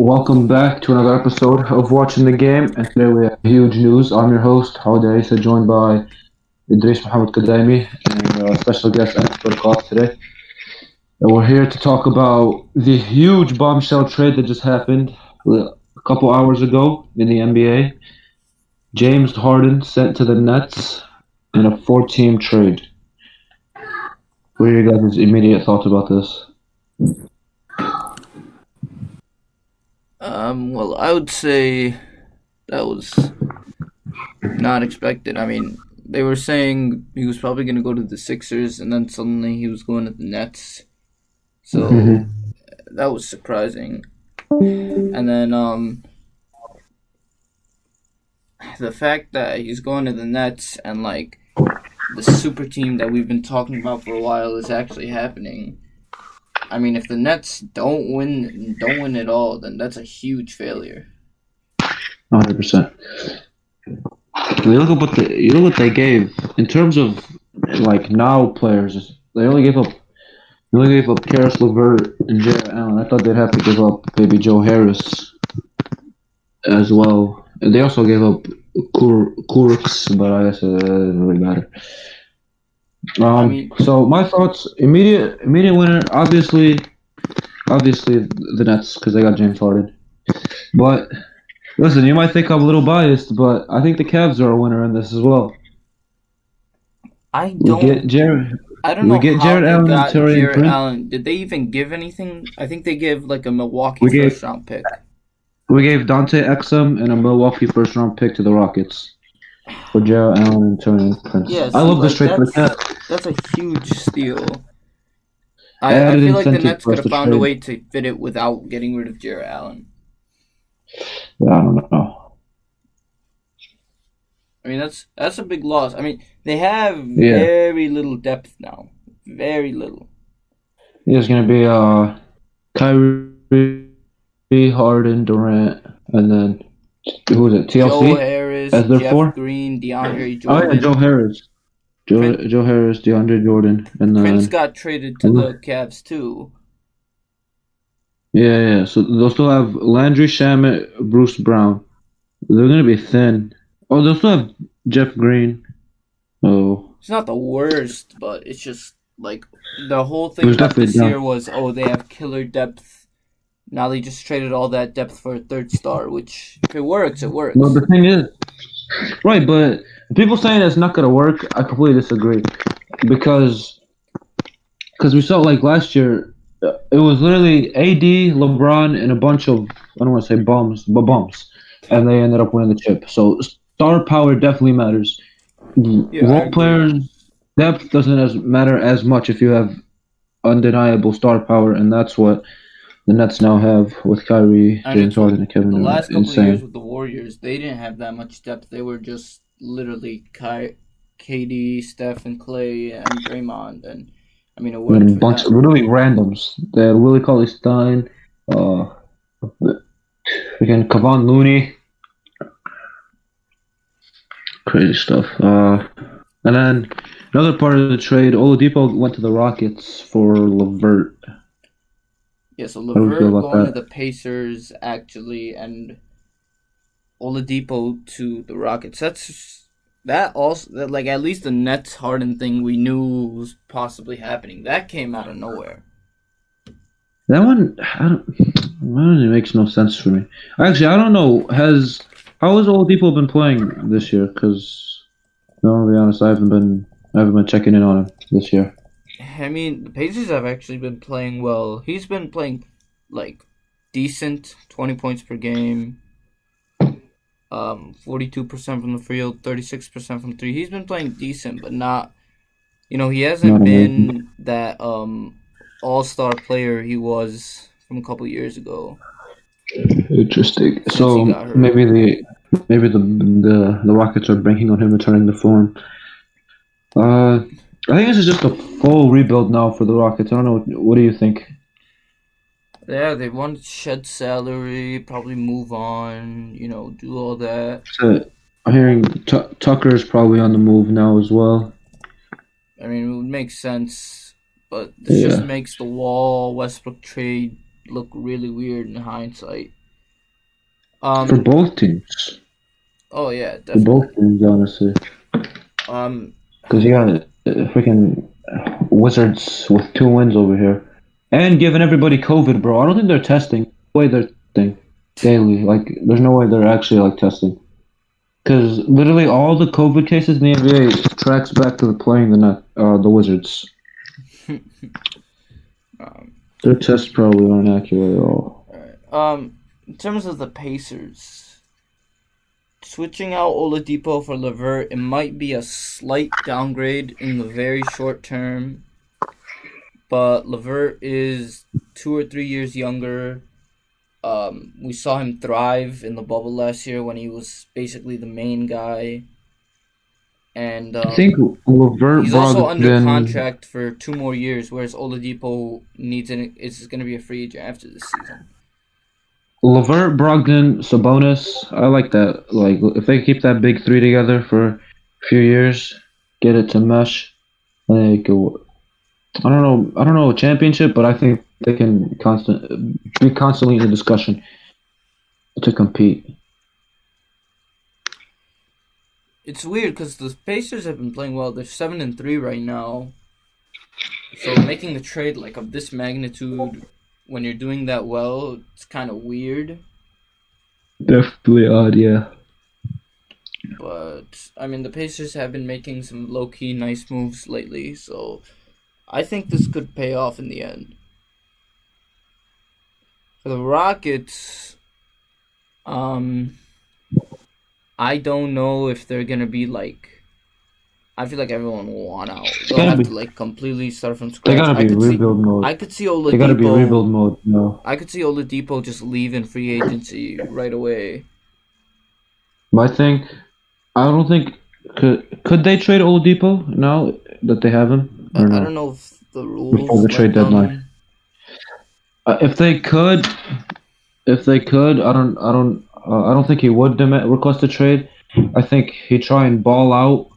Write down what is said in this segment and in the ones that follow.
Welcome back to another episode of Watching the Game, and today we have huge news. I'm your host, Idrees, joined by Idrees and special guest expert call today. And we're here to talk about the huge bombshell trade that just happened a couple hours ago in the NBA. James Harden sent to the Nets in a four-team trade. What are your guys' immediate thoughts about this? Well, I would say that was not expected. I mean, they were saying he was probably going to go to the Sixers, and then suddenly he was going to the Nets. So that was surprising. And then the fact that he's going to the Nets and like the super team that we've been talking about for a while is actually happening. I mean, if the Nets don't win at all, then that's a huge failure. 100%. You look at what they gave in terms of like now players. They only gave up Karis LeVert and Jarrett Allen. I thought they'd have to give up maybe Joe Harris as well. And they also gave up Kurks, but I guess it doesn't really matter. So my thoughts: immediate winner, obviously the Nets because they got James Harden. But listen, you might think I'm a little biased, but I think the Cavs are a winner in this as well. I don't know Jared how Allen they and got Taurean Jared Prince. Allen. Did they even give anything? I think they gave like a Milwaukee first round pick. We gave Dante Exum and a Milwaukee first round pick to the Rockets for Jared Allen and Taurean Prince. Yeah, I love this trade for the Cavs. That's a huge steal. I feel like the Nets could have found a way to fit it without getting rid of Jared Allen. Yeah, I don't know. I mean, that's a big loss. I mean, they have very little depth now. Very little. There's going to be Kyrie, Harden, Durant, and then who is it? TLC? Joe Harris, as their Jeff four? Green, DeAndre Jordan. Oh, yeah, Joe Harris. Joe Harris, DeAndre Jordan, and then Prince got traded to the Cavs too. Yeah. So they'll still have Landry Shamet, Bruce Brown. They're gonna be thin. Oh, they'll still have Jeff Green. Oh, it's not the worst, but it's just like the whole thing about this year was they have killer depth. Now they just traded all that depth for a third star, which if it works, it works. Well, the thing is, right, but people saying it's not gonna work, I completely disagree because we saw like last year, it was literally AD, LeBron, and a bunch of I don't want to say bums, but bums, and they ended up winning the chip. So star power definitely matters. Role players' depth doesn't matter as much if you have undeniable star power, and that's what the Nets now have with Kyrie, James Harden, and Kevin Durant. The last couple of years with the Warriors, they didn't have that much depth. They were just literally KD, Steph, and Clay, and Draymond, and I mean, it worked. And a bunch of really randoms. They had Willie Cauley-Stein, again Kevon Looney, crazy stuff. And then another part of the trade, Oladipo went to the Rockets for LeVert. Yeah, so LeVert going to the Pacers actually, and Oladipo to the Rockets. That like at least the Nets Harden thing we knew was possibly happening. That came out of nowhere. That one makes no sense for me. Actually, I don't know. How has Oladipo been playing this year? Because, no, to be honest, I haven't been checking in on him this year. I mean, the Pacers have actually been playing well. He's been playing like decent, 20 points per game. 42% from the field, 36% from three. He's been playing decent, but not. He hasn't been that all-star player he was from a couple years ago. Interesting. So maybe the Rockets are banking on him returning to form. I think this is just a full rebuild now for the Rockets. I don't know. What do you think? Yeah, they want to shed salary, probably move on, do all that. So, I'm hearing Tucker is probably on the move now as well. I mean, it would make sense, but this just makes the Westbrook trade look really weird in hindsight. For Um. both teams. Oh yeah, For definitely. both teams, honestly. Um. Because you got freaking Wizards with 2 wins over here. And giving everybody COVID, bro. I don't think they're testing. No way they're testing daily. Like, there's no way they're actually, like, testing. Because literally all the COVID cases in the NBA tracks back to the playing the Wizards. um. Their tests probably aren't accurate at all. Alright. In terms of the Pacers, switching out Oladipo for Levert, it might be a slight downgrade in the very short term, but Levert is 2 or 3 years younger. We saw him thrive in the bubble last year when he was basically the main guy, and I think Levert, he's also under Brogdon. contract for 2 more years, whereas Oladipo is going to be a free agent after this season. Levert, Brogdon, Sabonis. I like that. Like, if they keep that big three together for a few years, get it to mesh, they could. I don't know a championship, but I think they can be constantly in the discussion to compete. It's weird because the Pacers have been playing well. They're 7-3 right now. So making the trade like of this magnitude when you're doing that well, it's kind of weird. Definitely odd, yeah. But I mean, the Pacers have been making some low key nice moves lately, so I think this could pay off in the end. For the Rockets, um, I don't know if they're gonna be like. I feel like everyone will want out. It's They'll gotta have be. to like completely start from They scratch. gotta be rebuild mode. I could see They gotta be Oladipo. rebuild mode. No, I could see Oladipo just leaving free agency right away. but I don't think could they trade Oladipo now that they have him or I don't no know if the before rules the trade let deadline. them. If they could, I don't think he would request a trade. I think he'd try and ball out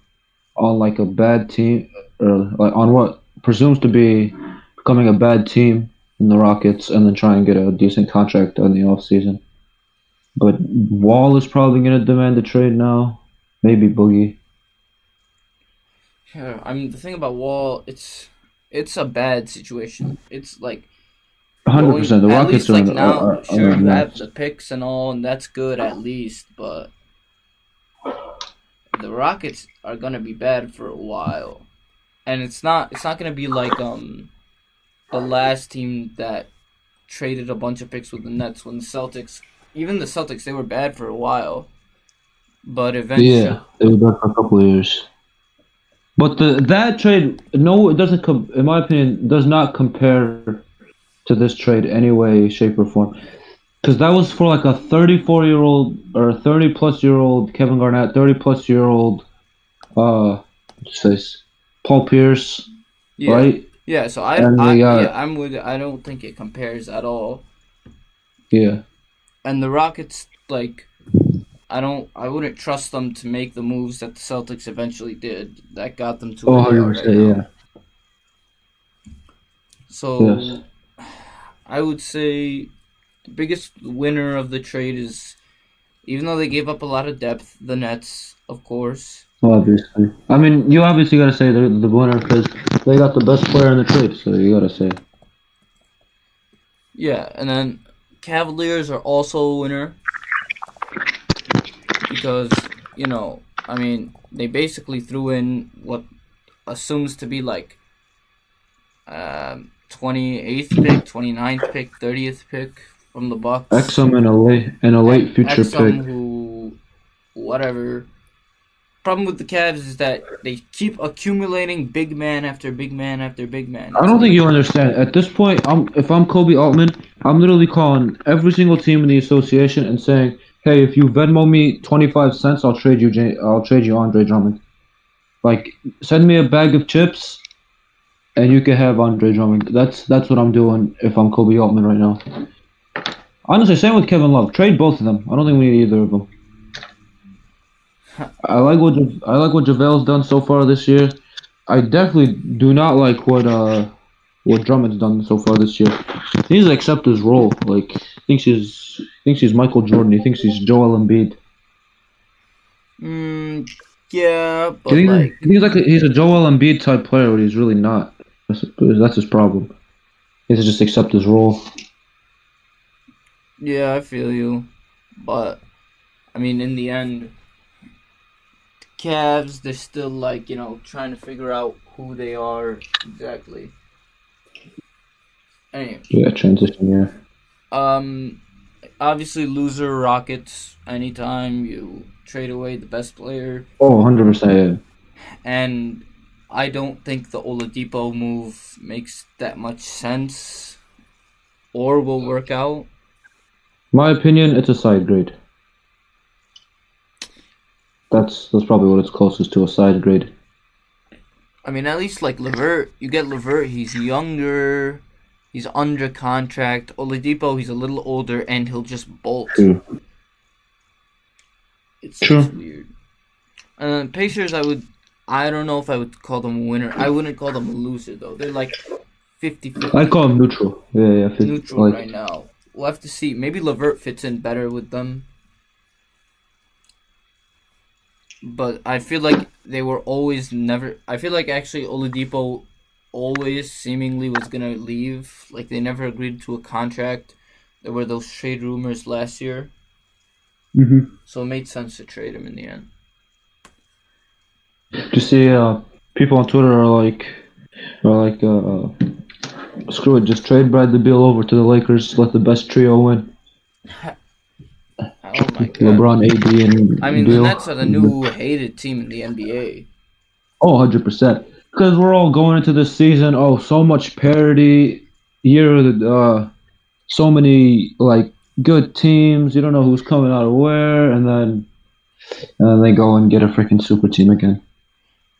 on like a bad team, or like on what presumes to be becoming a bad team in the Rockets, and then try and get a decent contract in the off season. But Wall is probably going to demand a trade now. Maybe Boogie. Yeah, I mean the thing about Wall, it's a bad situation. It's like you only 100%. The at Rockets least are, like in, now, are sure a you have mess. the picks and all, and that's good at least. But the Rockets are gonna be bad for a while, and it's not gonna be like the last team that traded a bunch of picks with the Nets when the Celtics, even the Celtics, they were bad for a while, but eventually, Yeah, they were there for a couple of years. But that trade, no, it doesn't. In my opinion, does not compare to this trade any way, shape, or form. Because that was for like a 34-year-old or 30-plus-year-old Kevin Garnett, 30-plus-year-old what's this, Paul Pierce, yeah, right? yeah. So And they yeah, got I'm with. I don't think it compares at all. yeah. And the Rockets, like, I wouldn't trust them to make the moves that the Celtics eventually did. That got them to Oh, where they are right 100%, now. yeah. Yes, So I would say the biggest winner of the trade is, even though they gave up a lot of depth, the Nets, of course. obviously. I mean, you obviously got to say they're the winner because they got the best player in the trade, so you got to say. Yeah, and then Cavaliers are also a winner because, I mean, they basically threw in what assumes to be like 28th pick, 29th pick, 30th pick from the Bucks, Exum and a late and future pick. Exum, who, whatever. Problem with the Cavs is that they keep accumulating big man after big man after big man. I It's don't think like, you understand. At this point, if I'm Kobe Altman, I'm literally calling every single team in the association and saying, "Hey, if you Venmo me 25 cents, I'll trade you Andre Drummond. Like, send me a bag of chips, and you can have Andre Drummond." That's what I'm doing if I'm Kobe Altman right now. Honestly, same with Kevin Love. Trade both of them. I don't think we need either of them. I like what JaVale's done so far this year. I definitely do not like what Drummond's done so far this year. He needs to accept his role. Like, thinks thinks he's Michael Jordan. He thinks he's Joel Embiid. Yeah, Do but you think like, he thinks like he's a Joel Embiid type player, but he's really not. That's his problem. He has to just accept his role. yeah, I feel you. But I mean, in the end, Cavs, they're still like, trying to figure out who they are exactly. Anyway, Yeah, transition. Yeah. um, obviously loser Rockets. Anytime you trade away the best player, Oh, 100%. and I don't think the Oladipo move makes that much sense or will work out. My opinion, it's a side grade. That's probably what it's closest to, a side grade. I mean, at least like Levert, you get Levert. He's younger. He's under contract. Oladipo, he's a little older, and he'll just bolt. True. It's True. just weird. Pacers, I don't know if I would call them a winner. I wouldn't call them a loser, though. They're like 50-50. I call him neutral. Yeah. Neutral Like, right now. We'll have to see. Maybe Levert fits in better with them. But I feel like they were always never... I feel like actually Oladipo always seemingly was going to leave. Like, they never agreed to a contract. There were those trade rumors last year. So it made sense to trade him in the end. you see, people on Twitter are like, screw it, just trade Bradley Beal over to the Lakers, let the best trio win. Oh my god. LeBron, AD, and I mean, Beal. the Nets are the new hated team in the NBA. Oh, 100%. Because we're all going into this season, so much parity, so many, like, good teams, you don't know who's coming out of where, and then they go and get a freaking super team again.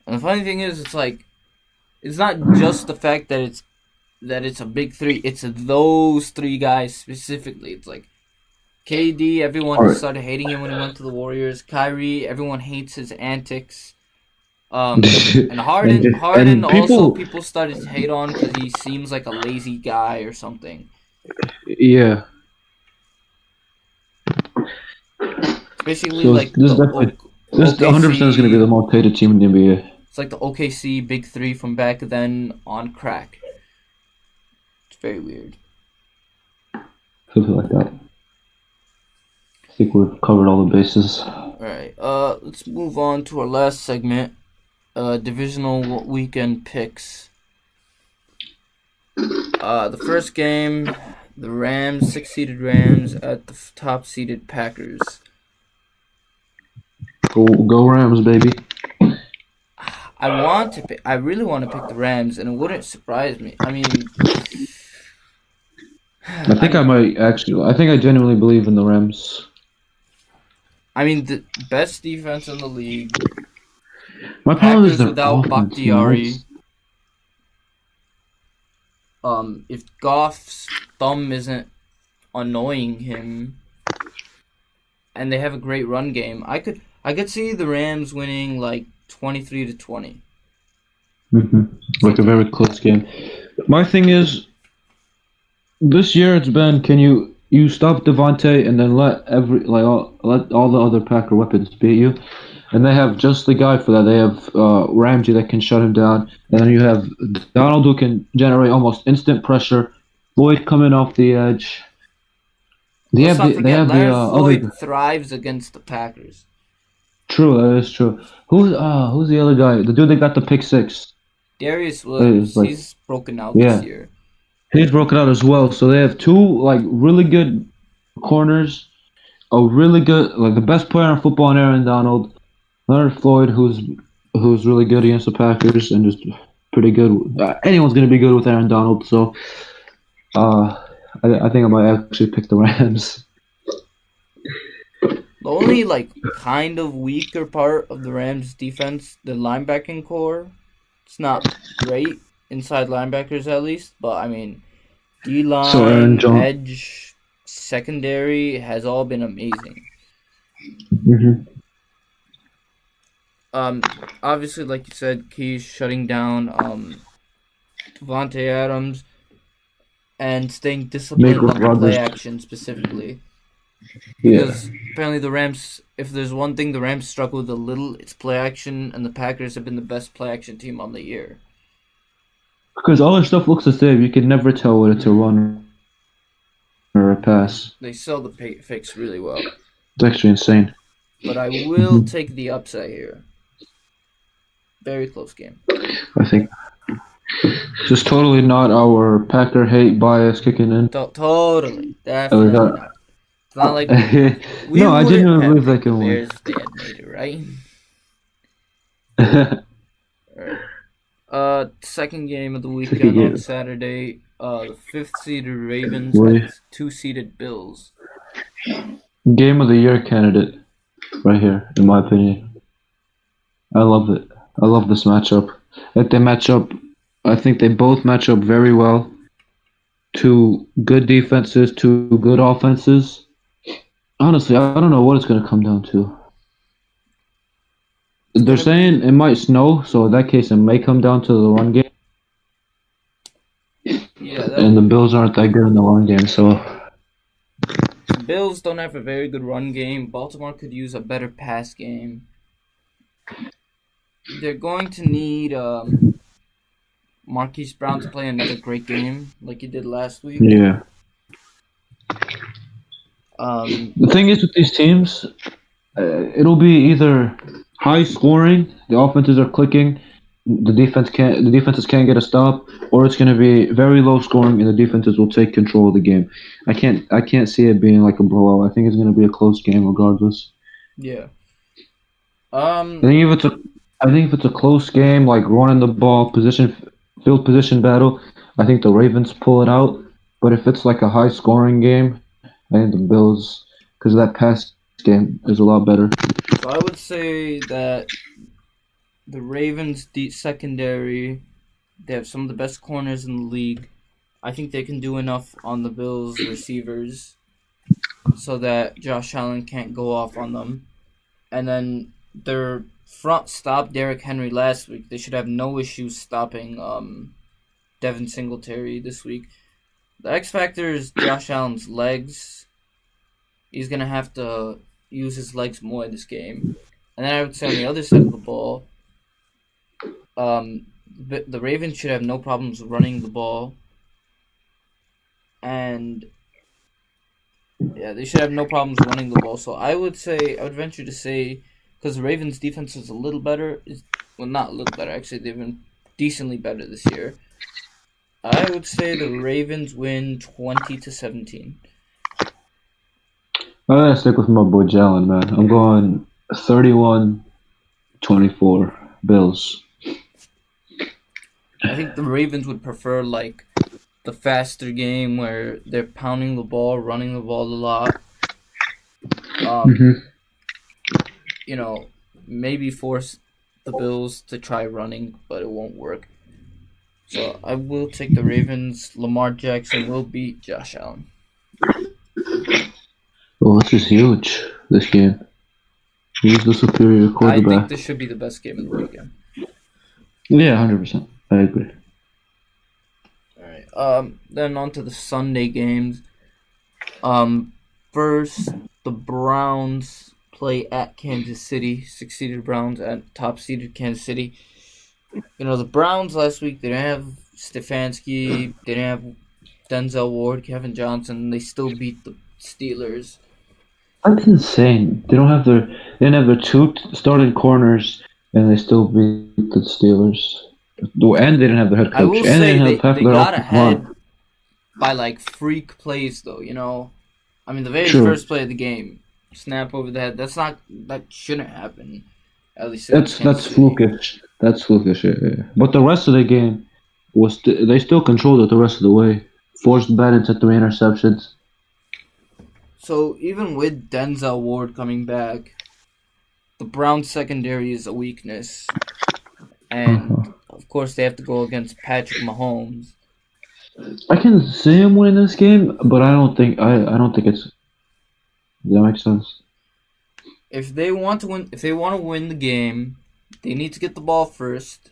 And the funny thing is, it's like, it's not just the fact that it's a big three, it's those three guys specifically. It's like, KD, everyone started hating him when he went to the Warriors. Kyrie, everyone hates his antics. And Harden also people started to hate on because he seems like a lazy guy or something. Yeah. Basically, so like this OKC, 100% is going to be the most hated team in the NBA. It's like the OKC Big Three from back then on crack. It's very weird. Something like that. I think we've covered all the bases. Alright, let's move on to our last segment. Divisional weekend picks. The first game, the Rams, 6-seeded Rams at the top-seeded Packers. Go Rams, baby. I really want to pick the Rams, and it wouldn't surprise me. I mean, I think I genuinely believe in the Rams. I mean, the best defense in the league. My problem is Packers without offense, Bakhtiari. If Goff's thumb isn't annoying him, and they have a great run game, I could see the Rams winning like 23-20. Like a very close game. My thing is, this year it's been, can you stop Devontae and then let all the other Packer weapons beat you? And they have just the guy for that. They have Ramsey that can shut him down, and then you have Donald who can generate almost instant pressure. Floyd coming off the edge. Floyd thrives against the Packers. True, that is true. Who's the other guy? The dude that got the pick six. Darius Williams. He's broken out this year. He's broken out as well. So they have two really good corners, a really good the best player in football, in Aaron Donald. Leonard Floyd, who's really good against the Packers and just pretty good. Anyone's gonna be good with Aaron Donald. So, I think I might actually pick the Rams. The only kind of weaker part of the Rams defense, the linebacking core, it's not great inside linebackers at least, but I mean, D-line, edge, secondary has all been amazing. Obviously, like you said, Key's shutting down Devontae Adams and staying disciplined on the play action specifically. Yeah, because apparently the Rams, if there's one thing the Rams struggle with a little, it's play action, and the Packers have been the best play action team on the year. because all their stuff looks the same. You can never tell whether it's a run or a pass. They sell the fakes really well. It's actually insane. But I will Hmm. take the upside here. Very close game. I think just totally not our Packer hate bias kicking in. Totally. Oh, we Definitely not. It's not like we no, I wouldn't genuinely have believe they picked the can win. Bears if they had made it, right? Alright. Second game of the weekend on Saturday. The 5th-seeded Ravens at 2-seeded Bills. Game of the year candidate, right here, in my opinion. I love it. I love this matchup. Like they match up. I think they both match up very well. Two good defenses, two good offenses. Honestly, I don't know what it's going to come down to. They're saying it might snow, so in that case, it may come down to the run game. Yeah, And the Bills aren't that good in the run game, so. The Bills don't have a very good run game. Baltimore could use a better pass game. They're going to need Marquise Brown to play another great game like he did last week. Yeah. The thing is with these teams, it'll be either high scoring, the offenses are clicking, the defenses can't get a stop, or it's going to be very low scoring and the defenses will take control of the game. I can't see it being like a blowout. I think it's going to be a close game regardless. Yeah. I think if it's a close game, like running the ball, field position battle, I think the Ravens pull it out. But if it's like a high scoring game, I think the Bills, because that pass game is a lot better. So I would say that the Ravens' secondary, they have some of the best corners in the league. I think they can do enough on the Bills' receivers so that Josh Allen can't go off on them. And then their front stopped Derrick Henry last week. They should have no issues stopping Devin Singletary this week. The X factor is Josh Allen's legs. He's going to have to use his legs more in this game. And then I would say on the other side of the ball, the Ravens should have no problems running the ball. And yeah, they should have no problems running the ball. So I would venture to say, because the Ravens' defense is a little better, not a little better, actually, they've been decently better this year. I would say the Ravens win 20-17. I gotta stick with my boy Jalen, man. I'm going 31-24 Bills. I think the Ravens would prefer like the faster game where they're pounding the ball, running the ball a lot. Maybe force the Bills to try running, but it won't work. So I will take the Ravens. Lamar Jackson will beat Josh Allen. Well, this is huge, this game. Who's the superior quarterback? I think this should be the best game of the weekend. Yeah, 100%. I agree. Alright. Then on to the Sunday games. First, the Browns play at Kansas City. 6-seeded Browns at top-seeded Kansas City. The Browns last week, they didn't have Stefanski, they didn't have Denzel Ward, Kevin Johnson. They still beat the Steelers. That's insane. They didn't have their two starting corners, and they still beat the Steelers. And they didn't have their head coach. I will and say they got ahead by like freak plays, though. I mean, the very first play of the game, snap over the head. That shouldn't happen. At least that's flukish. That's flukish. Yeah. But the rest of the game was they still controlled it the rest of the way. Forced Ben into 3 interceptions. So even with Denzel Ward coming back, the Browns secondary is a weakness, and of course they have to go against Patrick Mahomes. I can see him winning this game, but I don't think it's. Does that make sense? If they want to win the game, they need to get the ball first.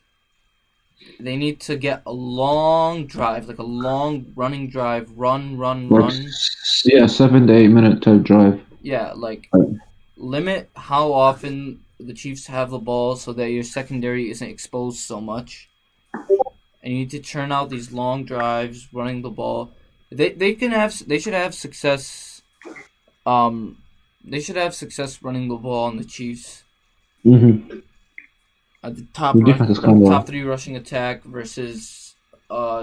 They need to get a long drive, like a long running drive, run. Yeah, 7 to 8 minute type drive. Yeah, like Right. limit how often the Chiefs have the ball so that your secondary isn't exposed so much. And you need to churn out these long drives running the ball. They should have success. Um, they should have success running the ball on the Chiefs. Mm-hmm. The The defense is kind top of three rushing attack versus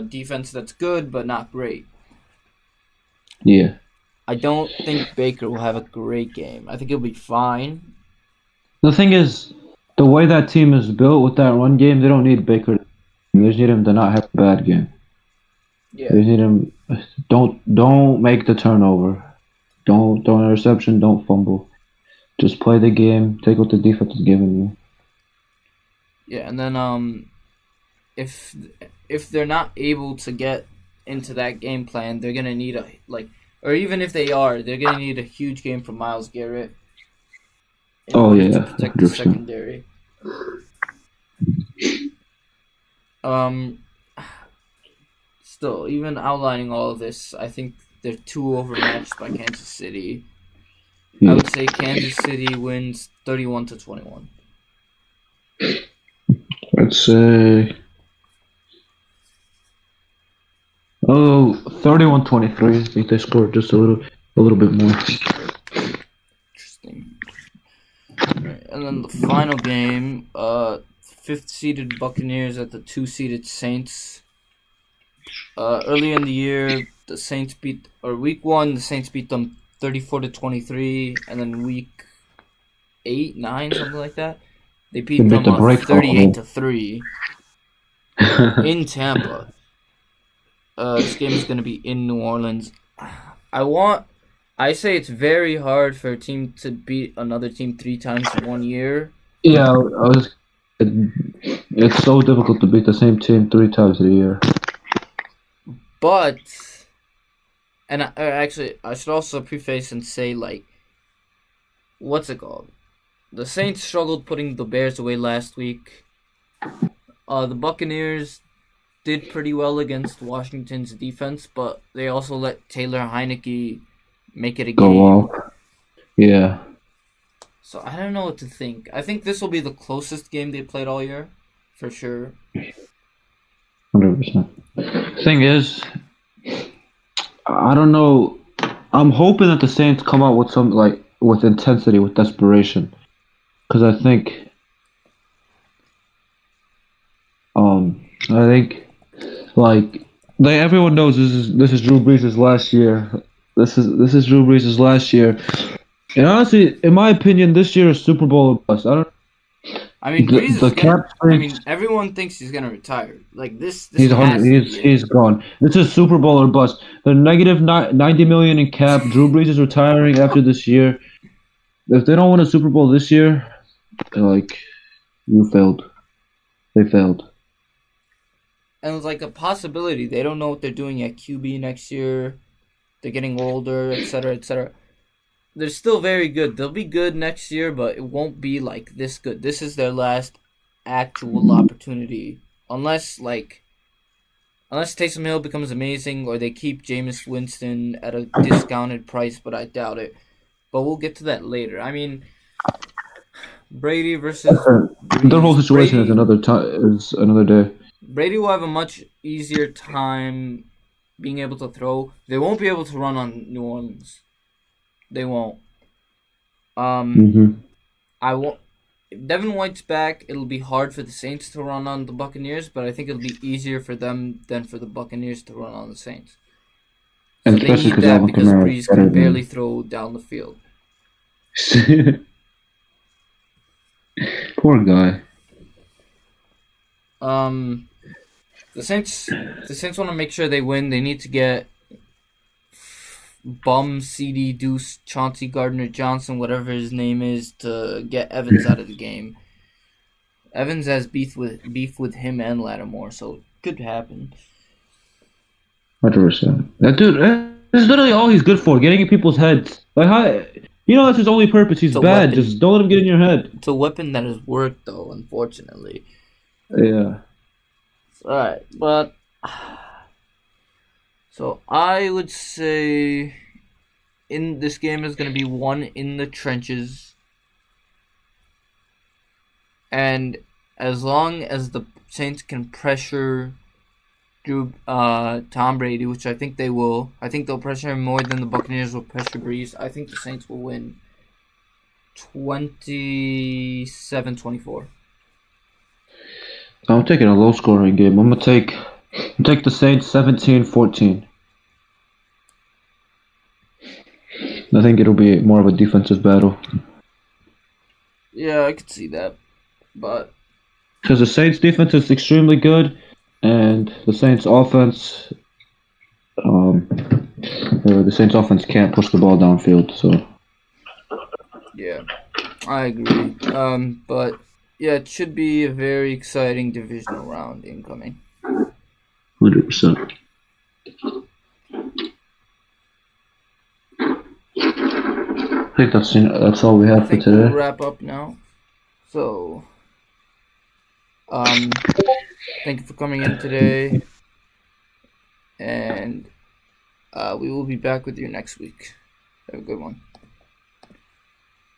defense that's good but not great. yeah. I don't think Baker will have a great game. I think he'll be fine. The thing is, the way that team is built with that run game, they don't need Baker. They just need him to not have a bad game. Yeah. They need him. Don't make the turnover. Don't throw an interception. Don't fumble. Just play the game. Take what the defense is giving you. Yeah, and then if if they're not able to get into that game plan, they're gonna need a like, or even if they are, they're gonna need a huge game from Myles Garrett in Oh order to yeah, protect the 100%. secondary. Um, Still, even outlining all of this, I think they're too overmatched by Kansas City. I Yeah. would say Kansas City wins 31-21. I'd say 31-23. I think they scored just a little bit more. Interesting. Right. And then the final game, fifth seeded Buccaneers at the 2 seeded Saints. Early in the year, the Saints beat, or week 1, the Saints beat them 34-23, and then week 8, 9, something like that, they They beat beat them the brakes off of 38-3 them. in Tampa. This game is going to be in New Orleans. I say it's very hard for a team to beat another team 3 times in 1 year. Yeah, it's so difficult to beat the same team 3 times a year. But, and actually, I should also preface and say, like, what's it called? The Saints struggled putting the Bears away last week. The Buccaneers did pretty well against Washington's defense, but they also let Taylor Heineke make it a Go game. off. Yeah. So I don't know what to think. I think this will be the closest game they played all year, for sure. 100%. Thing is, I don't know. I'm hoping that the Saints come out with some with intensity, with desperation, because I think everyone knows this is Drew Brees' last year. This is Drew Brees' last year, and honestly, in my opinion, this year is Super Bowl or bust. I don't. I mean, Breeze The is gonna. cap I space. mean, everyone thinks he's gonna retire. Like this He's has 100. to be it. He's gone. This is Super Bowl or bust. The negative 90 million in cap. Drew Brees is retiring after this year. If they don't win a Super Bowl this year, like you failed. They failed. And it's like a possibility. They don't know what they're doing at QB next year. They're getting older, etc., etc. They're still very good. They'll be good next year, but it won't be like this good. This is their last actual opportunity, unless Taysom Hill becomes amazing or they keep Jameis Winston at a discounted price, but I doubt it. But we'll get to that later. I mean, Brady versus Their whole Breeze. situation is another day. Brady will have a much easier time being able to throw. They won't be able to run on New Orleans. They won't. Mm-hmm. I won't. If Devin White's back, it'll be hard for the Saints to run on the Buccaneers, but I think it'll be easier for them than for the Buccaneers to run on the Saints. So And they especially need that Alvin because Kamara Breeze is better can than barely throw down the field. Poor guy. The Saints want to make sure they win. They need to get bum CD Deuce Chauncey Gardner Johnson, whatever his name is, to get Evans out of the game. Evans has beef with him and Lattimore, so it could happen. 100%. That dude, this is literally all he's good for, getting in people's heads. Like, that's his only purpose. He's It's a bad. weapon. Just don't let him get in your head. It's a weapon that has worked, though, unfortunately. Yeah. Alright, but... So, I would say... in this game is going to be won in the trenches, and as long as the Saints can pressure Tom Brady, which I think they will. I think they'll pressure him more than the Buccaneers will pressure Breeze. I think the Saints will win 27-24. I'm taking a low scoring game. I'm gonna take the Saints 17-14. I think it'll be more of a defensive battle. Yeah, I could see that. But Because the Saints defense is extremely good, and the Saints offense, the Saints offense can't push the ball downfield. So yeah, I agree. But yeah, it should be a very exciting divisional round incoming. 100%. I think that's all we have for today. We'll wrap up now. So, thank you for coming in today, and we will be back with you next week. Have a good one.